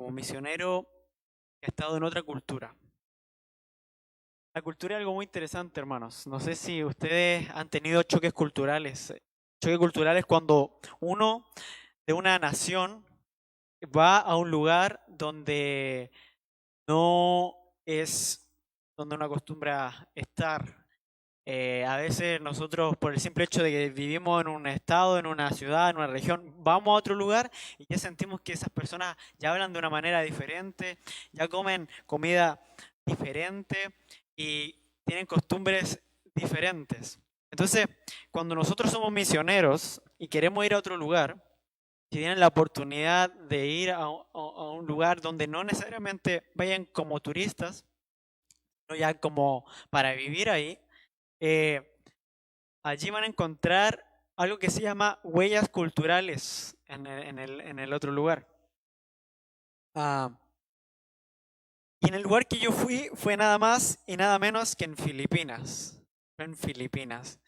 como misionero, he estado en otra cultura. La cultura es algo muy interesante, hermanos. No sé si ustedes han tenido choques culturales. Choques culturales cuando uno de una nación va a un lugar donde no es donde uno acostumbra estar. A veces nosotros, por el simple hecho de que vivimos en un estado, en una ciudad, en una región, vamos a otro lugar y ya sentimos que esas personas ya hablan de una manera diferente, ya comen comida diferente y tienen costumbres diferentes. Entonces, cuando nosotros somos misioneros y queremos ir a otro lugar, si tienen la oportunidad de ir a un lugar donde no necesariamente vayan como turistas, sino ya como para vivir ahí, eh, allí van a encontrar algo que se llama huellas culturales en el otro lugar. Ah, y en el lugar que yo fui fue nada más y nada menos que en Filipinas. Fue en Filipinas.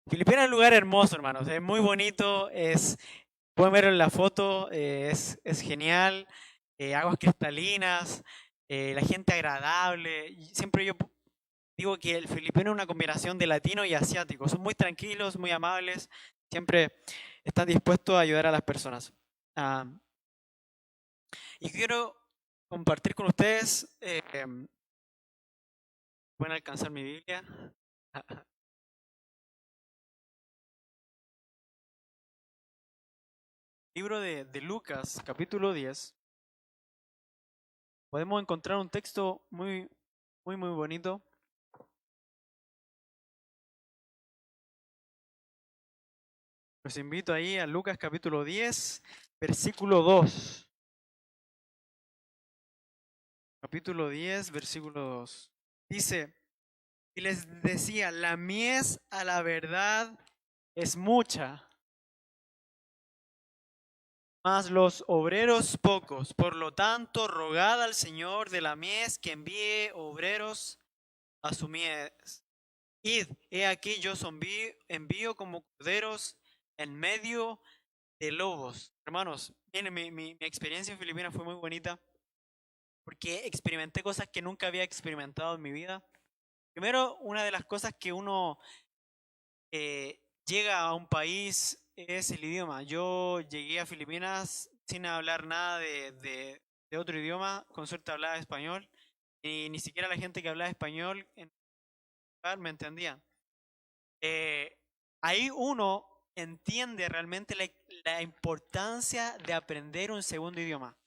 Filipinas es un lugar hermoso, hermanos. Es muy bonito. Pueden verlo en la foto. Es genial. Aguas cristalinas. La gente agradable. Y siempre yo digo que el filipino es una combinación de latino y asiático. Son muy tranquilos, muy amables, siempre están dispuestos a ayudar a las personas. Ah, y quiero compartir con ustedes, pueden alcanzar mi Biblia, libro de Lucas, capítulo 10. Podemos encontrar un texto muy, muy, muy bonito. Los invito ahí a Lucas capítulo 10, versículo 2. Capítulo 10, versículo 2. Dice, y les decía, la mies a la verdad es mucha, mas los obreros pocos. Por lo tanto, rogad al Señor de la mies que envíe obreros a su mies. Id, he aquí yo os envío como corderos en medio de lobos. Hermanos, miren, mi experiencia en Filipinas fue muy bonita porque experimenté cosas que nunca había experimentado en mi vida. Primero, una de las cosas que uno llega a un país es el idioma. Yo llegué a Filipinas sin hablar nada de otro idioma, con suerte hablaba español, y ni siquiera la gente que hablaba español en el lugar me entendía. Eh, Ahí uno entiende realmente la importancia de aprender un segundo idioma.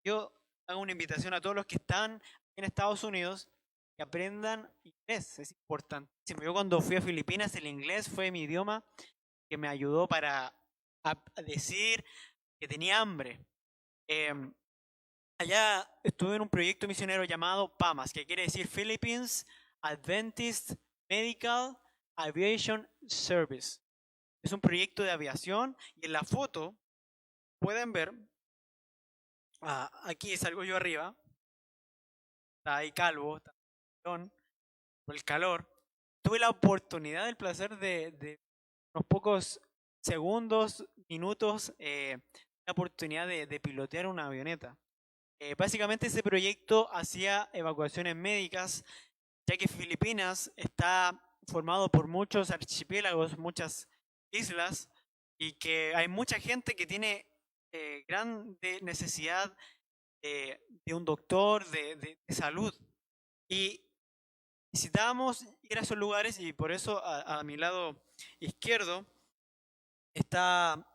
Yo hago una invitación a todos los que están en Estados Unidos que aprendan inglés, es importantísimo. Yo cuando fui a Filipinas el inglés fue mi idioma que me ayudó para a decir que tenía hambre. Em, Allá estuve en un proyecto misionero llamado PAMAS, que quiere decir Philippines Adventist Medical Aviation Service. Es un proyecto de aviación y en la foto pueden ver, aquí salgo yo arriba, está ahí calvo, está pelón, por el calor. Tuve la oportunidad, el placer de unos pocos segundos, minutos, la oportunidad de pilotear una avioneta. Básicamente ese proyecto hacía evacuaciones médicas, ya que Filipinas está formado por muchos archipiélagos, muchas islas, y que hay mucha gente que tiene gran necesidad de un doctor, de salud. Y visitábamos ir a esos lugares y por eso a mi lado izquierdo está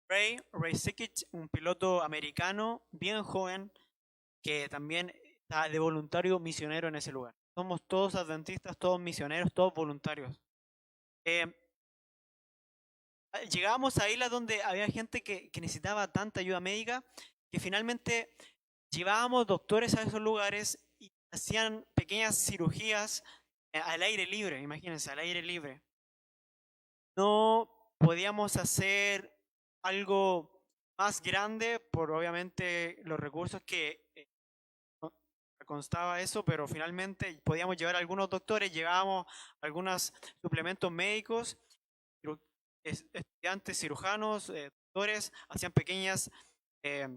Ray Sikic, un piloto americano bien joven que también está de voluntario misionero en ese lugar. Somos todos adventistas, todos misioneros, todos voluntarios. Eh, Llegábamos a islas donde había gente que necesitaba tanta ayuda médica que finalmente llevábamos doctores a esos lugares y hacían pequeñas cirugías al aire libre, imagínense, al aire libre. No podíamos hacer algo más grande por obviamente los recursos que constaba eso, pero finalmente podíamos llevar algunos doctores, llevábamos algunos suplementos médicos, estudiantes cirujanos, doctores, hacían pequeñas eh,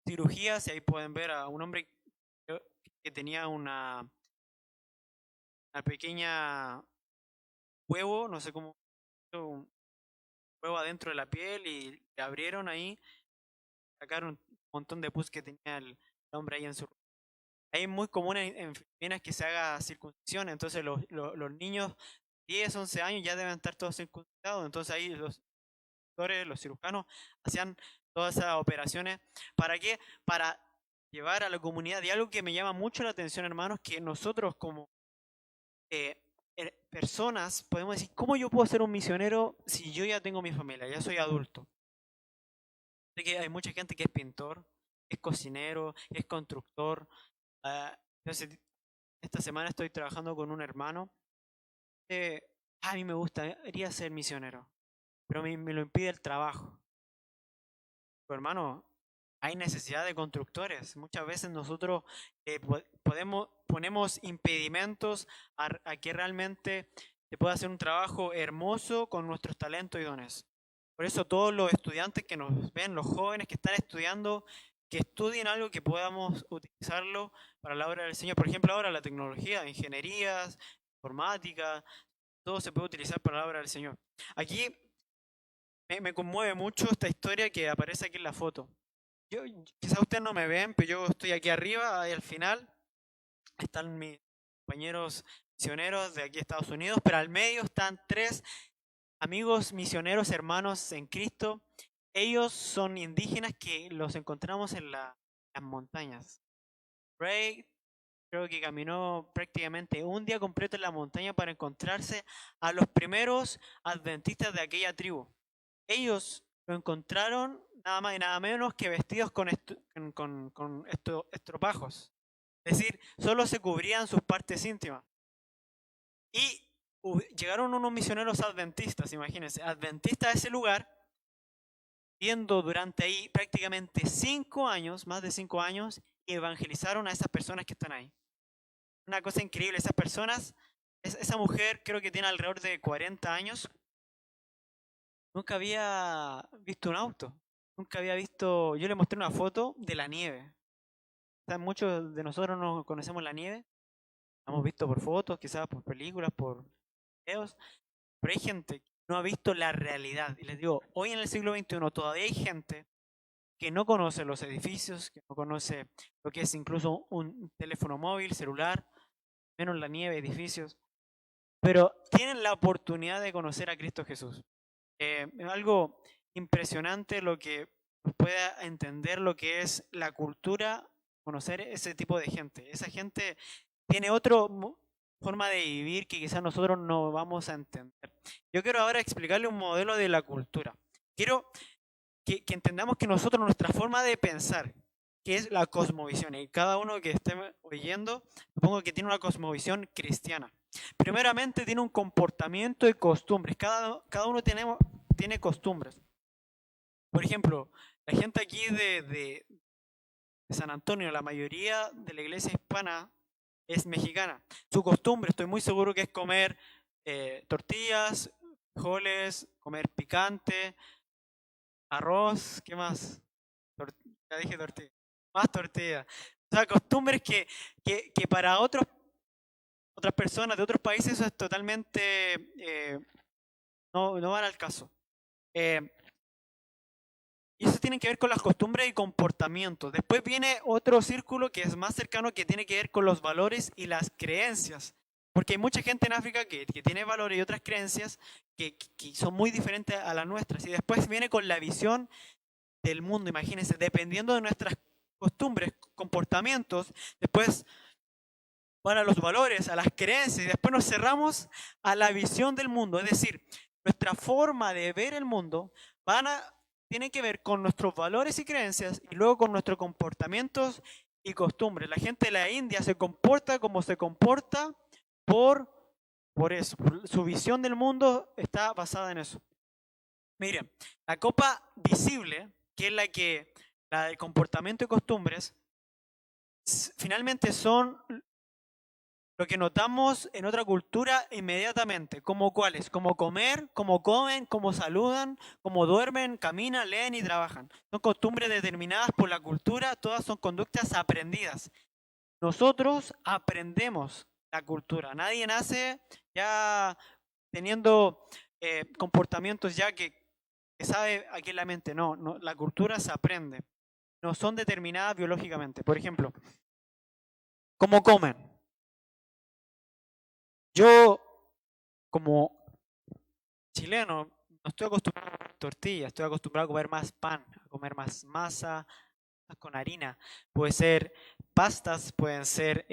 cirugías y ahí pueden ver a un hombre que tenía una pequeña huevo, no sé cómo, un huevo adentro de la piel y le abrieron ahí, sacaron un montón de pus que tenía el hombre ahí en su. Ahí es muy común en Filipinas que se haga circuncisión, entonces los niños 10, 11 años ya deben estar todos circuncidados, entonces ahí los doctores, los cirujanos hacían todas esas operaciones. ¿Para qué? Para llevar a la comunidad. Y algo que me llama mucho la atención, hermanos, que nosotros como eh, personas podemos decir, ¿cómo yo puedo ser un misionero si yo ya tengo mi familia, ya soy adulto? Sé que hay mucha gente que es pintor, que es cocinero, que es constructor. Entonces, esta semana estoy trabajando con un hermano. eh, a mí me gustaría ser misionero, pero me lo impide el trabajo. Pero, hermano, hay necesidad de constructores. Muchas veces nosotros ponemos impedimentos a que realmente se pueda hacer un trabajo hermoso con nuestros talentos y dones. Por eso todos los estudiantes que nos ven, los jóvenes que están estudiando, que estudien algo que podamos utilizarlo para la obra del Señor. Por ejemplo, ahora la tecnología, ingenierías, informática, todo se puede utilizar para la obra del Señor. Aquí me conmueve mucho esta historia que aparece aquí en la foto. Quizás ustedes no me ven, pero yo estoy aquí arriba, ahí al final están mis compañeros misioneros de aquí de Estados Unidos, pero al medio están tres amigos misioneros, hermanos en Cristo. Ellos son indígenas que los encontramos en las montañas. Ray creo que caminó prácticamente un día completo en la montaña para encontrarse a los primeros adventistas de aquella tribu. Ellos lo encontraron nada más y nada menos que vestidos con estropajos. Es decir, solo se cubrían sus partes íntimas. Y llegaron unos misioneros adventistas, imagínense, adventistas a ese lugar, viendo durante ahí prácticamente 5 años, más de 5 años, y evangelizaron a esas personas que están ahí. Una cosa increíble, esas personas, esa mujer creo que tiene alrededor de 40 años, nunca había visto un auto, nunca había visto, yo le mostré una foto de la nieve. O sea, muchos de nosotros no conocemos la nieve, la hemos visto por fotos, quizás por películas, por videos, pero hay gente que no ha visto la realidad. Y les digo, hoy en el siglo XXI todavía hay gente que no conoce los edificios, que no conoce lo que es incluso un teléfono móvil, celular, menos la nieve, edificios, pero tienen la oportunidad de conocer a Cristo Jesús. Es algo impresionante lo que pueda entender lo que es la cultura, conocer ese tipo de gente. Esa gente tiene otra forma de vivir que quizás nosotros no vamos a entender. Yo quiero ahora explicarle un modelo de la cultura. Quiero que entendamos que nosotros, nuestra forma de pensar, que es la cosmovisión, y cada uno que esté oyendo, supongo que tiene una cosmovisión cristiana. Primeramente tiene un comportamiento y costumbres. Cada uno tiene costumbres. Por ejemplo, la gente aquí de San Antonio, la mayoría de la iglesia hispana es mexicana. Su costumbre, estoy muy seguro que es comer tortillas, frijoles, comer picante, arroz, ¿qué más? Ya dije tortilla. Más tortilla. O sea, costumbres que para otras personas de otros países eso es totalmente, no van al caso. Y eso tiene que ver con las costumbres y comportamientos. Después viene otro círculo que es más cercano, que tiene que ver con los valores y las creencias. Porque hay mucha gente en África que tiene valores y otras creencias que son muy diferentes a las nuestras. Y después viene con la visión del mundo, imagínense, dependiendo de nuestras costumbres, comportamientos, después van a los valores, a las creencias, y después nos cerramos a la visión del mundo. Es decir, nuestra forma de ver el mundo tiene que ver con nuestros valores y creencias y luego con nuestros comportamientos y costumbres. La gente de la India se comporta como se comporta por eso. Su visión del mundo está basada en eso. Miren, la copa visible, que es la de comportamiento y costumbres, finalmente son Lo que notamos en otra cultura inmediatamente, como cuáles, como comer, como comen, como saludan, como duermen, caminan, leen y trabajan. Son costumbres determinadas por la cultura, todas son conductas aprendidas. Nosotros aprendemos la cultura. Nadie nace ya teniendo comportamientos ya que sabe aquí en la mente. No, no, la cultura se aprende. No son determinadas biológicamente. Por ejemplo, ¿cómo comen? Yo, como chileno, no estoy acostumbrado a comer tortilla, estoy acostumbrado a comer más pan, a comer más masa, más con harina. Puede ser pastas, pueden ser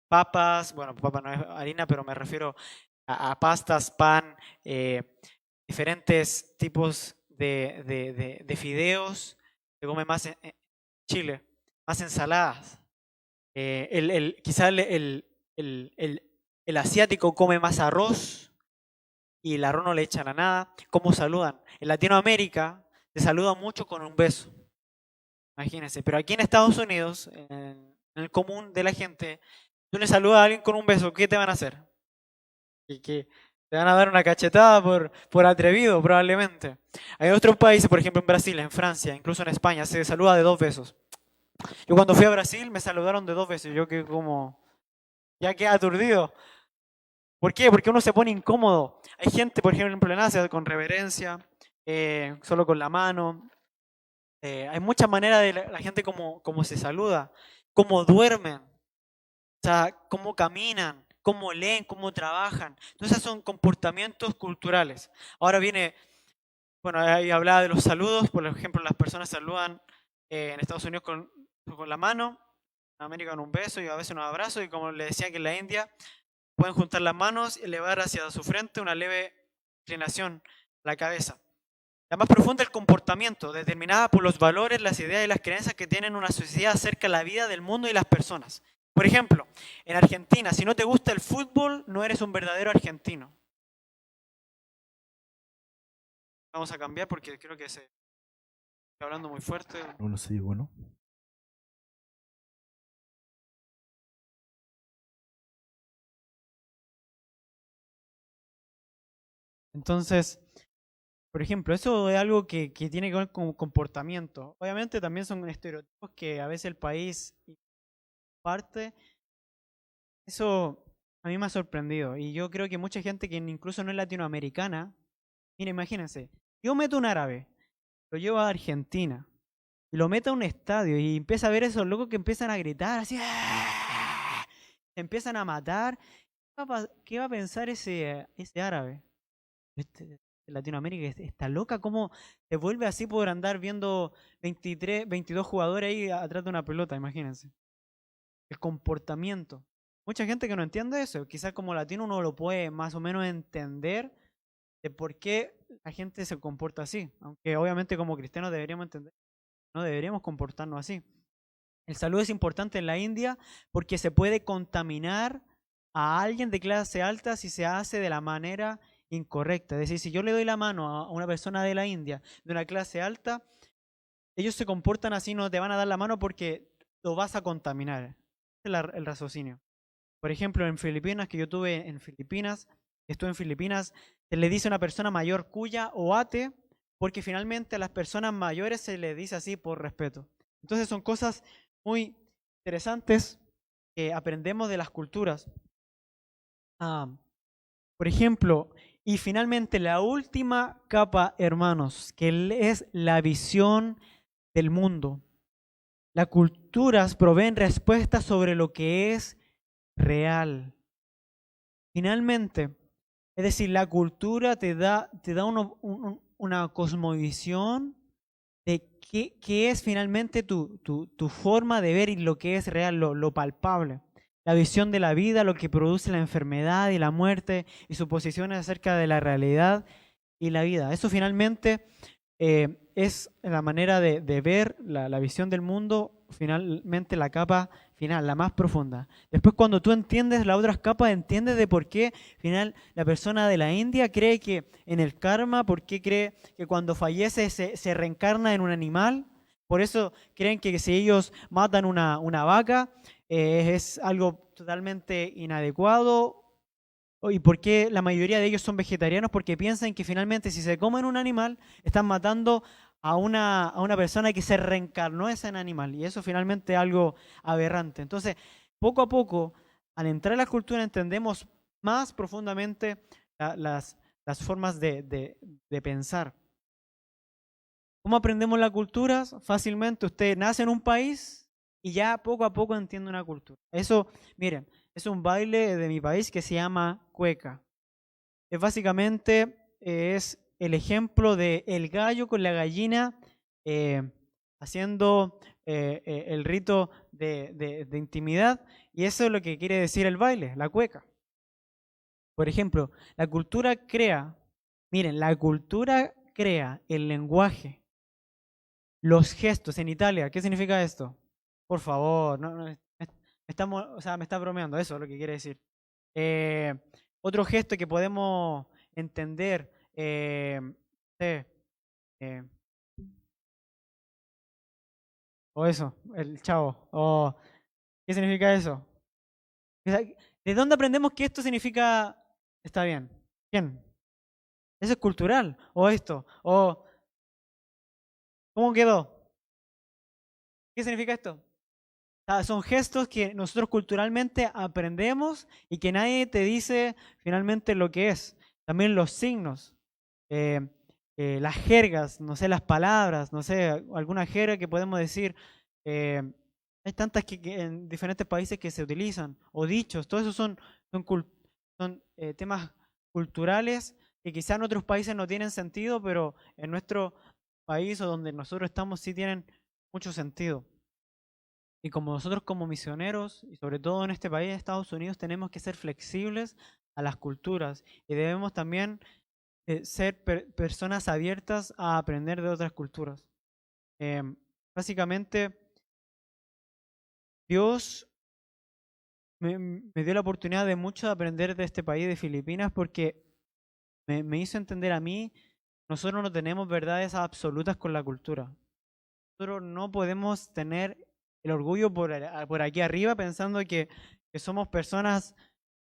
papas, bueno, papa no es harina, pero me refiero a pastas, pan, diferentes tipos de fideos. Se come más en Chile, más ensaladas. Quizá el asiático come más arroz y el arroz no le echan a nada. ¿Cómo saludan? En Latinoamérica se saluda mucho con un beso, imagínense. Pero aquí en Estados Unidos, en el común de la gente, tú le saludas a alguien con un beso, ¿qué te van a hacer? Y que te van a dar una cachetada por atrevido, probablemente. Hay otros países, por ejemplo en Brasil, en Francia, incluso en España, se saluda de 2 besos. Yo cuando fui a Brasil me saludaron de 2 besos. Yo quedé como, ya quedé aturdido. ¿Por qué? Porque uno se pone incómodo. Hay gente, por ejemplo, en Asia con reverencia, solo con la mano. Hay muchas maneras de la gente como se saluda, cómo duermen, o sea, cómo caminan, cómo leen, cómo trabajan. Entonces, esos son comportamientos culturales. Ahora viene, bueno, ahí hablaba de los saludos. Por ejemplo, las personas saludan en Estados Unidos con la mano, en América con un beso y a veces un abrazo. Y como le decía que en la India, pueden juntar las manos y elevar hacia su frente una leve inclinación a la cabeza. La más profunda es el comportamiento, determinada por los valores, las ideas y las creencias que tienen una sociedad acerca de la vida, del mundo y las personas. Por ejemplo, en Argentina, si no te gusta el fútbol, no eres un verdadero argentino. Vamos a cambiar porque creo que se está hablando muy fuerte. Bueno, sí, bueno. Entonces, por ejemplo, eso es algo que tiene que ver con comportamiento. Obviamente también son estereotipos que a veces el país parte. Eso a mí me ha sorprendido y yo creo que mucha gente que incluso no es latinoamericana, mira, imagínense, yo meto un árabe, lo llevo a Argentina y lo meto a un estadio y empieza a ver esos locos que empiezan a gritar así, ¡ah! Se empiezan a matar. ¿Qué va a pensar ese árabe? Latinoamérica está loca, ¿cómo se vuelve así por andar viendo 23, 22 jugadores ahí atrás de una pelota? Imagínense. El comportamiento. Mucha gente que no entiende eso, quizás como latino uno lo puede más o menos entender de por qué la gente se comporta así, aunque obviamente como cristianos deberíamos entender, no deberíamos comportarnos así. El saludo es importante en la India porque se puede contaminar a alguien de clase alta si se hace de la manera incorrecta. Es decir, si yo le doy la mano a una persona de la India de una clase alta, ellos se comportan así, no te van a dar la mano porque lo vas a contaminar. Ese es el raciocinio. Por ejemplo, en Filipinas, que yo estuve en Filipinas, se le dice a una persona mayor cuya o ate, porque finalmente a las personas mayores se les dice así por respeto. Entonces son cosas muy interesantes que aprendemos de las culturas. Por ejemplo, y finalmente la última capa, hermanos, que es la visión del mundo. Las culturas proveen respuestas sobre lo que es real. Finalmente, es decir, la cultura te da una cosmovisión de qué es finalmente tu forma de ver y lo que es real, lo palpable. La visión de la vida, lo que produce la enfermedad y la muerte y suposiciones acerca de la realidad y la vida. Eso finalmente es la manera de ver la visión del mundo, finalmente la capa final, la más profunda. Después cuando tú entiendes las otras capas, entiendes de por qué final la persona de la India cree que en el karma, por qué cree que cuando fallece se reencarna en un animal. Por eso creen que si ellos matan una vaca, es algo totalmente inadecuado. ¿Y por qué la mayoría de ellos son vegetarianos? Porque piensan que finalmente si se comen un animal, están matando a una persona que se reencarnó en animal. Y eso finalmente es algo aberrante. Entonces, poco a poco, al entrar a la cultura, entendemos más profundamente las formas de pensar. ¿Cómo aprendemos la cultura? Fácilmente, usted nace en un país y ya poco a poco entiende una cultura. Eso, miren, es un baile de mi país que se llama cueca. Es básicamente es el ejemplo de el gallo con la gallina eh, haciendo el rito de intimidad, y eso es lo que quiere decir el baile, la cueca. Por ejemplo, la cultura crea, miren, la cultura crea el lenguaje, los gestos en Italia. ¿Qué significa esto? Por favor, estamos, o sea, me está bromeando, eso es lo que quiere decir. Eh, Otro gesto que podemos entender, sí, eh, o eso, el chavo, o ¿qué significa eso? O sea, ¿de dónde aprendemos que esto significa está bien? ¿Quién? Eso es cultural, o esto, o ¿cómo quedó? ¿Qué significa esto? Son gestos que nosotros culturalmente aprendemos y que nadie te dice finalmente lo que es. También los signos, eh, las jergas, no sé, las palabras, no sé, alguna jerga que podemos decir. eh, Hay tantas que en diferentes países que se utilizan, o dichos, todo eso son temas culturales que quizá en otros países no tienen sentido, pero en nuestro país o donde nosotros estamos sí tienen mucho sentido. Y como nosotros como misioneros, y sobre todo en este país, Estados Unidos, tenemos que ser flexibles a las culturas y debemos también ser personas abiertas a aprender de otras culturas. Em, Básicamente, Dios me dio la oportunidad de mucho aprender de este país, de Filipinas, porque me hizo entender a mí, nosotros no tenemos verdades absolutas con la cultura. Nosotros no podemos tener el orgullo por aquí arriba pensando que somos personas,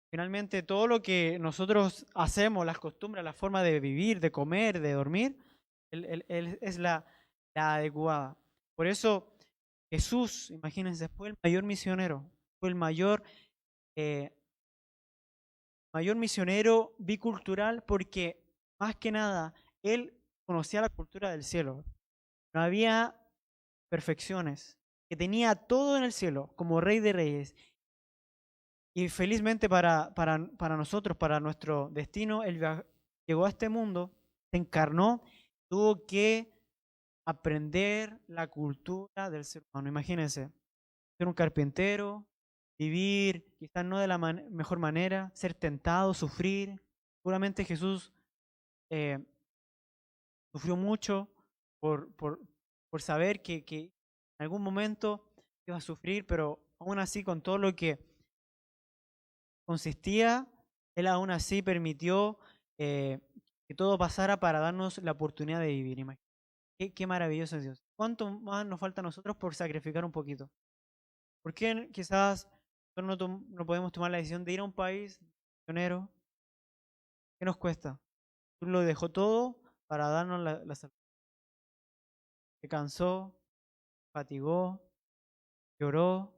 finalmente todo lo que nosotros hacemos, las costumbres, la forma de vivir, de comer, de dormir, es la adecuada. Por eso Jesús, imagínense, fue el mayor misionero, fue el eh, mayor misionero bicultural porque más que nada él conocía la cultura del cielo. No había perfecciones, que tenía todo en el cielo como Rey de Reyes. Y felizmente para nosotros, para nuestro destino, Él llegó a este mundo, se encarnó, tuvo que aprender la cultura del ser humano. Imagínense, ser un carpintero, vivir quizás no de la mejor manera, ser tentado, sufrir. Seguramente Jesús eh, sufrió mucho por, por, por saber que en algún momento iba a sufrir, pero aún así con todo lo que consistía, Él aún así permitió eh, que todo pasara para darnos la oportunidad de vivir. Qué maravilloso es Dios. ¿Cuánto más nos falta a nosotros por sacrificar un poquito? ¿Por qué quizás nosotros no podemos tomar la decisión de ir a un país misionero? ¿Qué nos cuesta? Tú lo dejó todo para darnos la salud. Se cansó, fatigó, lloró,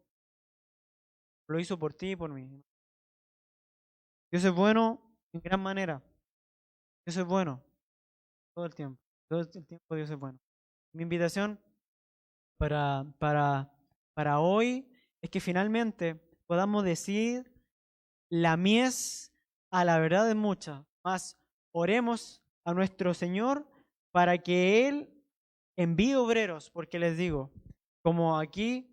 lo hizo por ti y por mí. Dios es bueno en gran manera. Dios es bueno todo el tiempo. Todo el tiempo Dios es bueno. Mi invitación para, para, para hoy es que finalmente podamos decir la mies a la verdad es mucha. Más oremos a nuestro Señor para que Él envíe obreros, porque les digo, como aquí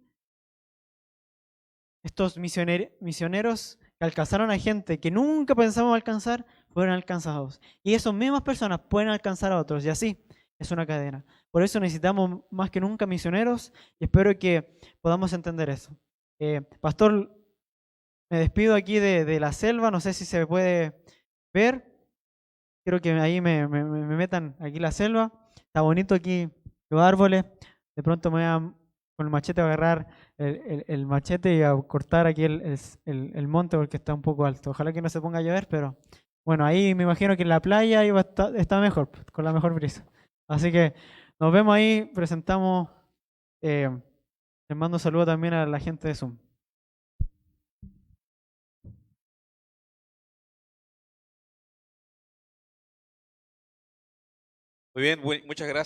estos misioneros que alcanzaron a gente que nunca pensamos alcanzar, fueron alcanzados. Y esas mismas personas pueden alcanzar a otros, y así es una cadena. Por eso necesitamos más que nunca misioneros, y espero que podamos entender eso. Pastor, me despido aquí de la selva, no sé si se puede ver. Quiero que ahí me metan aquí la selva. Está bonito aquí los árboles. De pronto me voy a con el machete a agarrar el machete y a cortar aquí el monte porque está un poco alto. Ojalá que no se ponga a llover, pero bueno, ahí me imagino que en la playa iba a está mejor, con la mejor brisa. Así que nos vemos ahí, presentamos, les mando un saludo también a la gente de Zoom. Muy bien, muchas gracias.